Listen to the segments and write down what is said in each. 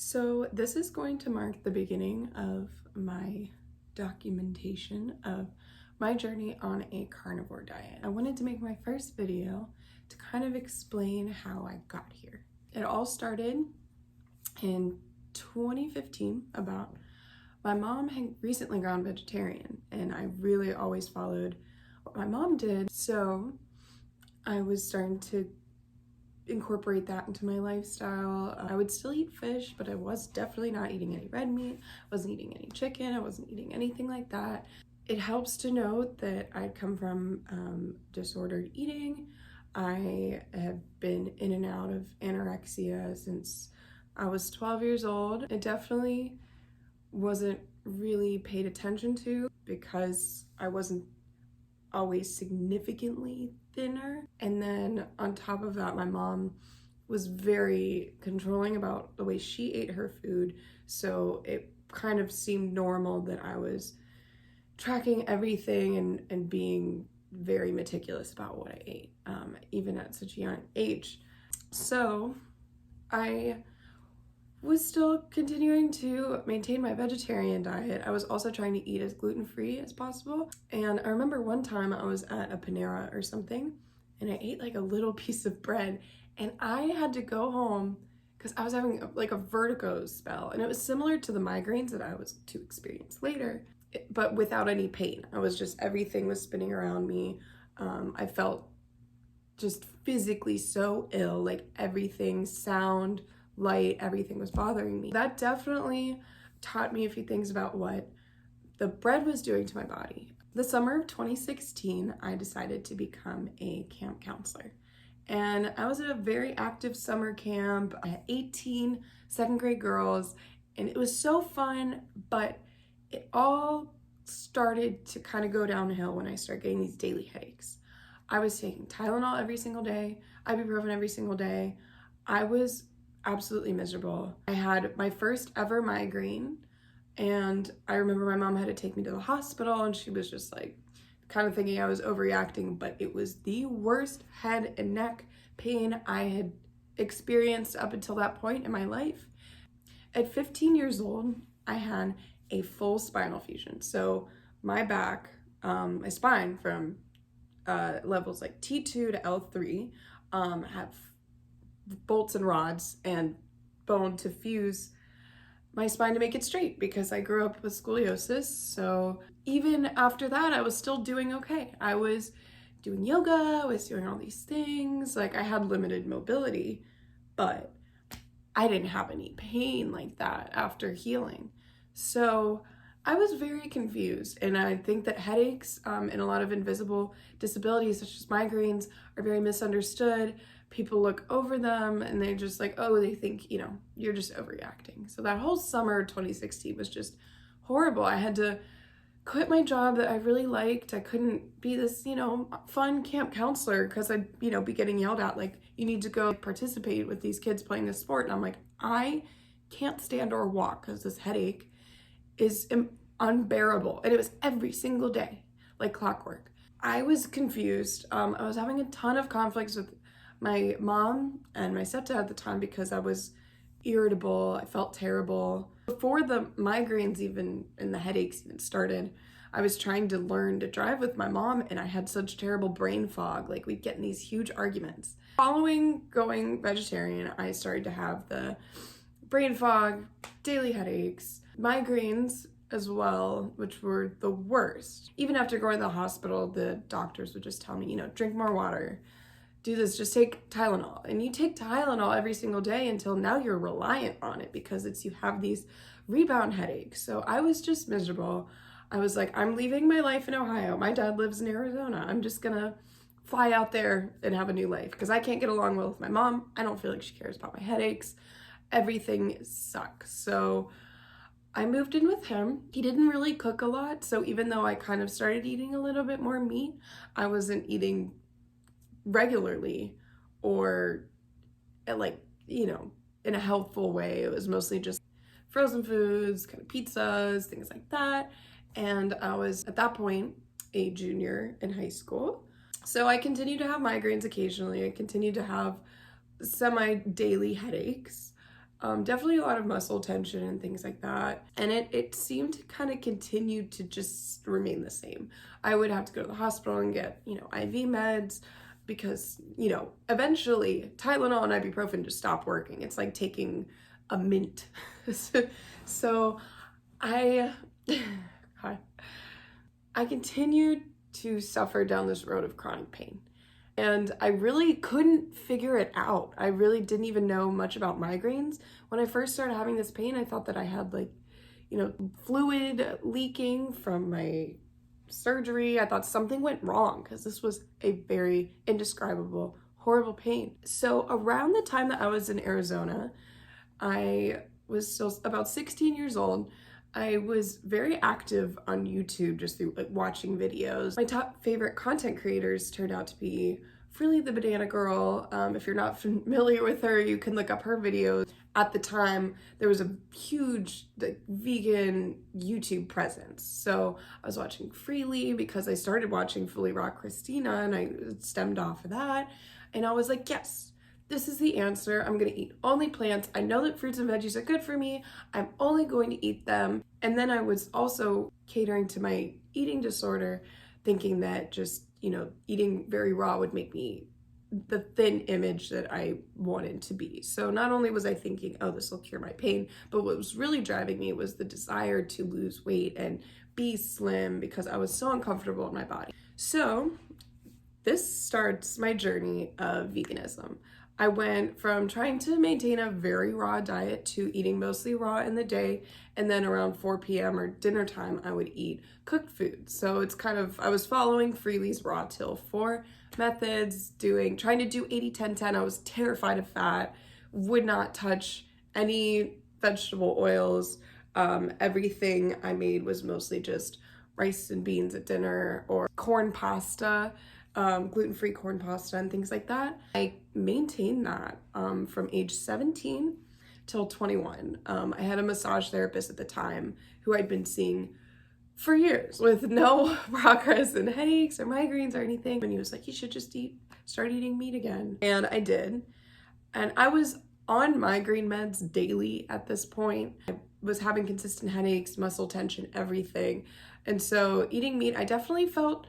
So this is going to mark the beginning of my documentation of my journey on a carnivore diet. I wanted to make my first video to kind of explain how I got here. It all started in 2015 about my mom had recently gone vegetarian, and I really always followed what my mom did. So I was starting to incorporate that into my lifestyle. I would still eat fish, but I was definitely not eating any red meat. I wasn't eating any chicken. I wasn't eating anything like that. It helps to note that I'd come from disordered eating. I have been in and out of anorexia since I was 12 years old. It definitely wasn't really paid attention to because I wasn't always significantly thinner. And then on top of that, my mom was very controlling about the way she ate her food. So it kind of seemed normal that I was tracking everything and being very meticulous about what I ate, even at such a young age. So I was still continuing to maintain my vegetarian diet. I was also trying to eat as gluten-free as possible. And I remember one time I was at a Panera or something, and I ate like a little piece of bread, and I had to go home because I was having like a vertigo spell, and it was similar to the migraines that I was to experience later, but without any pain. I was just, everything was spinning around me. I felt just physically so ill, like everything, sound, light, everything was bothering me. That definitely taught me a few things about what the bread was doing to my body. The summer of 2016, I decided to become a camp counselor. And I was at a very active summer camp. I had 18 second grade girls, and it was so fun, but it all started to kind of go downhill when I started getting these daily headaches. I was taking Tylenol every single day, ibuprofen every single day. I was absolutely miserable. I had my first ever migraine, and I remember my mom had to take me to the hospital, and she was just like kind of thinking I was overreacting, but it was the worst head and neck pain I had experienced up until that point in my life. At 15 years old, I had a full spinal fusion. So my back, my spine from levels like T2 to L3 have bolts and rods and bone to fuse my spine to make it straight because I grew up with scoliosis. So even after that, I was still doing okay. I was doing yoga, I was doing all these things. Like, I had limited mobility, but I didn't have any pain like that after healing. So I was very confused, and I think that headaches and a lot of invisible disabilities such as migraines are very misunderstood. People look over them and they're just like, oh, they think, you're just overreacting. So that whole summer of 2016 was just horrible. I had to quit my job that I really liked. I couldn't be this, fun camp counselor because I'd, be getting yelled at, like, you need to go participate with these kids playing this sport. And I'm like, I can't stand or walk because this headache is unbearable. And it was every single day, like clockwork. I was confused. I was having a ton of conflicts with my mom and my stepdad at the time because I was irritable. I felt terrible. Before the migraines even and the headaches even started, I was trying to learn to drive with my mom, and I had such terrible brain fog. Like, we'd get in these huge arguments. Following going vegetarian, I started to have the brain fog, daily headaches, migraines as well, which were the worst. Even after going to the hospital, the doctors would just tell me, drink more water, do this, just take Tylenol. And you take Tylenol every single day until now you're reliant on it because you have these rebound headaches. So I was just miserable. I was like, I'm leaving my life in Ohio. My dad lives in Arizona. I'm just gonna fly out there and have a new life because I can't get along well with my mom. I don't feel like she cares about my headaches. Everything sucks. So I moved in with him. He didn't really cook a lot. So even though I kind of started eating a little bit more meat, I wasn't eating regularly or in a healthful way. It was mostly just frozen foods, kind of pizzas, things like that. And I was at that point a junior in high school. So I continued to have migraines occasionally. I continued to have semi-daily headaches. Definitely a lot of muscle tension and things like that. And it seemed to kind of continue to just remain the same. I would have to go to the hospital and get, IV meds because, eventually Tylenol and ibuprofen just stopped working. It's like taking a mint. So I, God, I continued to suffer down this road of chronic pain. And I really couldn't figure it out. I really didn't even know much about migraines. When I first started having this pain, I thought that I had fluid leaking from my surgery. I thought something went wrong because this was a very indescribable, horrible pain. So around the time that I was in Arizona, I was still about 16 years old. I was very active on YouTube just through watching videos. My top favorite content creators turned out to be Freely the Banana Girl. If you're not familiar with her, you can look up her videos. At the time, there was a huge vegan YouTube presence. So I was watching Freely because I started watching Fully Raw Christina and I stemmed off of that. And I was like, yes, this is the answer. I'm gonna eat only plants. I know that fruits and veggies are good for me. I'm only going to eat them. And then I was also catering to my eating disorder, thinking that just, eating very raw would make me the thin image that I wanted to be. So not only was I thinking, oh, this will cure my pain, but what was really driving me was the desire to lose weight and be slim because I was so uncomfortable in my body. So this starts my journey of veganism. I went from trying to maintain a very raw diet to eating mostly raw in the day, and then around 4 p.m. or dinner time, I would eat cooked food. So it's I was following Freely's Raw Till 4 methods, trying to do 80-10-10. I was terrified of fat, would not touch any vegetable oils. Everything I made was mostly just rice and beans at dinner or corn pasta. Gluten-free corn pasta and things like that. I maintained that from age 17 till 21. I had a massage therapist at the time who I'd been seeing for years with no progress and headaches or migraines or anything. And he was like, you should just start eating meat again. And I did. And I was on migraine meds daily at this point. I was having consistent headaches, muscle tension, everything. And so eating meat, I definitely felt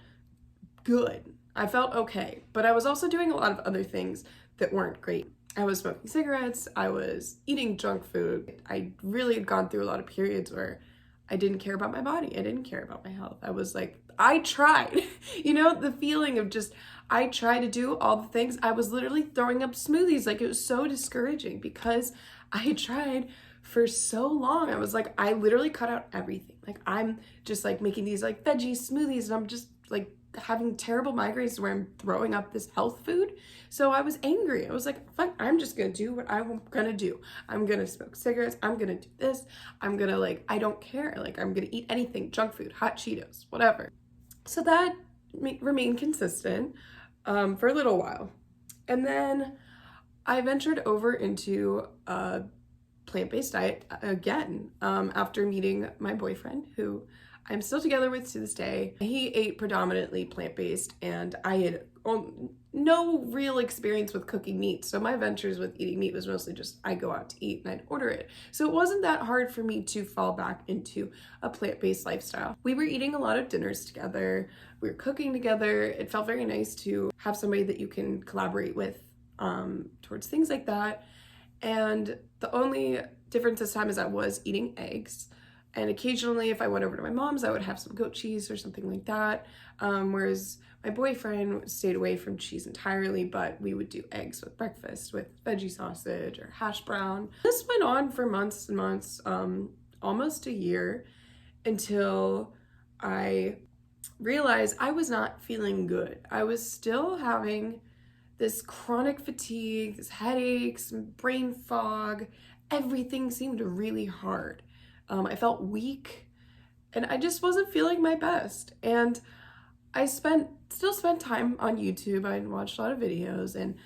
good. I felt okay, but I was also doing a lot of other things that weren't great. I was smoking cigarettes, I was eating junk food. I really had gone through a lot of periods where I didn't care about my body. I didn't care about my health. I was like, I tried, the feeling of just, I tried to do all the things. I was literally throwing up smoothies. Like, it was so discouraging because I had tried for so long. I was like, I literally cut out everything. Like, I'm just like making these like veggie smoothies and I'm just like having terrible migraines where I'm throwing up this health food. So I was angry. I was like, fuck, I'm just gonna do what I'm gonna do. I'm gonna smoke cigarettes. I'm gonna do this. I'm gonna I don't care. I'm gonna eat anything, junk food, hot Cheetos, whatever. So that remained consistent for a little while. And then I ventured over into a plant-based diet again after meeting my boyfriend, who I'm still together with to this day. He ate predominantly plant-based and I had no real experience with cooking meat. So my ventures with eating meat was mostly just I go out to eat and I'd order it. So it wasn't that hard for me to fall back into a plant-based lifestyle. We were eating a lot of dinners together. We were cooking together. It felt very nice to have somebody that you can collaborate with towards things like that. And the only difference this time is I was eating eggs. And occasionally, if I went over to my mom's, I would have some goat cheese or something like that. Whereas my boyfriend stayed away from cheese entirely, but we would do eggs with breakfast with veggie sausage or hash brown. This went on for months and months, almost a year, until I realized I was not feeling good. I was still having this chronic fatigue, this headaches, brain fog. Everything seemed really hard. I felt weak and I just wasn't feeling my best. And I still spent time on YouTube. I watched a lot of videos and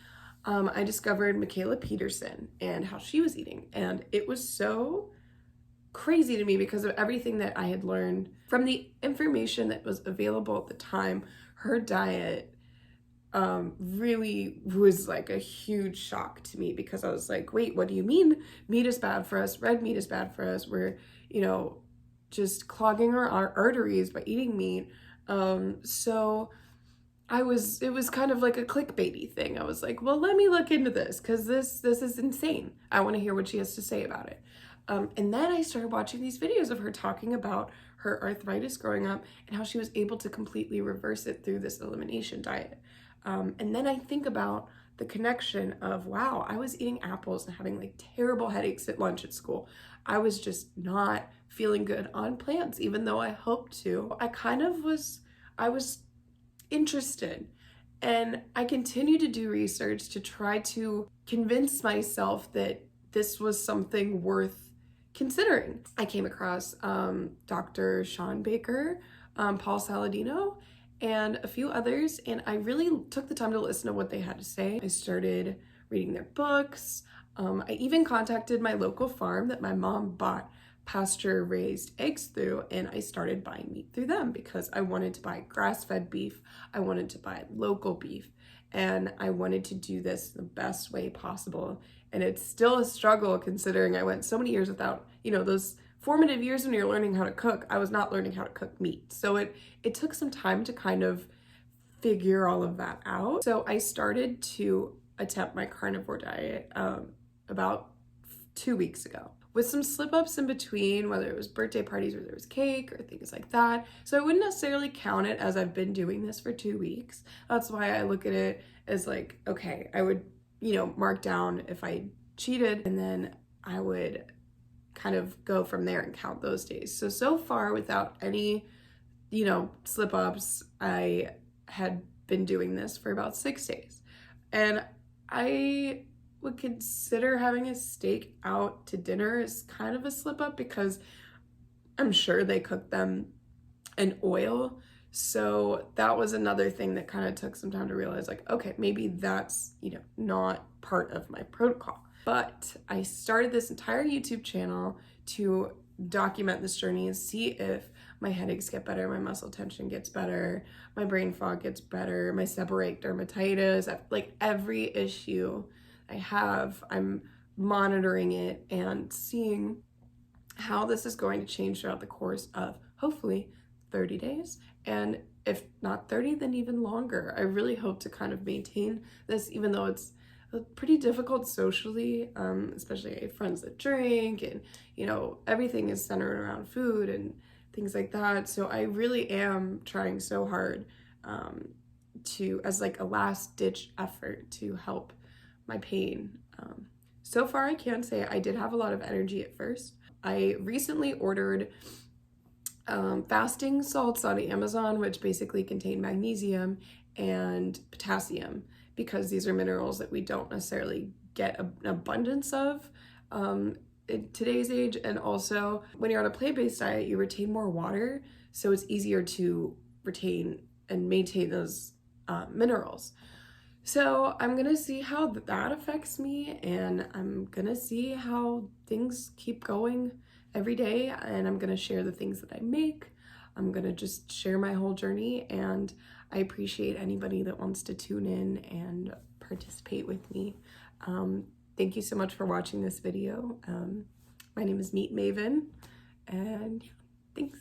I discovered Michaela Peterson and how she was eating. And it was so crazy to me because of everything that I had learned from the information that was available at the time. Her diet really was like a huge shock to me, because I was like, wait, what do you mean meat is bad for us? Red meat is bad for us. We're, you know, just clogging our arteries by eating meat. So it was kind of like a clickbaity thing. I was like, well, let me look into this, because this is insane. I want to hear what she has to say about it. And then I started watching these videos of her talking about her arthritis growing up and how she was able to completely reverse it through this elimination diet. And then I think about the connection of, wow, I was eating apples and having like terrible headaches at lunch at school. I was just not feeling good on plants, even though I hoped to. I was interested, and I continued to do research to try to convince myself that this was something worth considering. I came across Dr. Sean Baker, Paul Saladino, and a few others, and I really took the time to listen to what they had to say. I started reading their books. I even contacted my local farm that my mom bought pasture-raised eggs through, and I started buying meat through them because I wanted to buy grass-fed beef, I wanted to buy local beef, and I wanted to do this the best way possible. And it's still a struggle, considering I went so many years without, you know, those formative years when you're learning how to cook. I was not learning how to cook meat. So it took some time to kind of figure all of that out. So I started to attempt my carnivore diet about 2 weeks ago, with some slip-ups in between, whether it was birthday parties where there was cake or things like that. So I wouldn't necessarily count it as I've been doing this for 2 weeks. That's why I look at it as like, okay, I would, you know, mark down if I cheated, and then I would kind of go from there and count those days. So far, without any, you know, slip-ups, I had been doing this for about 6 days. And I would consider having a steak out to dinner as kind of a slip up, because I'm sure they cook them in oil. So that was another thing that kind of took some time to realize, like, okay, maybe that's, you know, not part of my protocol. But I started this entire YouTube channel to document this journey and see if my headaches get better, my muscle tension gets better, my brain fog gets better, my seborrheic dermatitis, like every issue I have, I'm monitoring it and seeing how this is going to change throughout the course of hopefully 30 days. And if not 30, then even longer. I really hope to kind of maintain this, even though it's pretty difficult socially, especially I have friends that drink, and, you know, everything is centered around food and things like that. So I really am trying so hard as like a last ditch effort to help my pain. So far, I can say I did have a lot of energy at first. I recently ordered fasting salts on Amazon, which basically contain magnesium and potassium, because these are minerals that we don't necessarily get an abundance of in today's age. And also, when you're on a plant-based diet, you retain more water, so it's easier to retain and maintain those minerals. So I'm gonna see how that affects me, and I'm gonna see how things keep going every day, and I'm gonna share the things that I make. I'm gonna just share my whole journey, and I appreciate anybody that wants to tune in and participate with me. Thank you so much for watching this video. My name is Meat Maven, and yeah, thanks.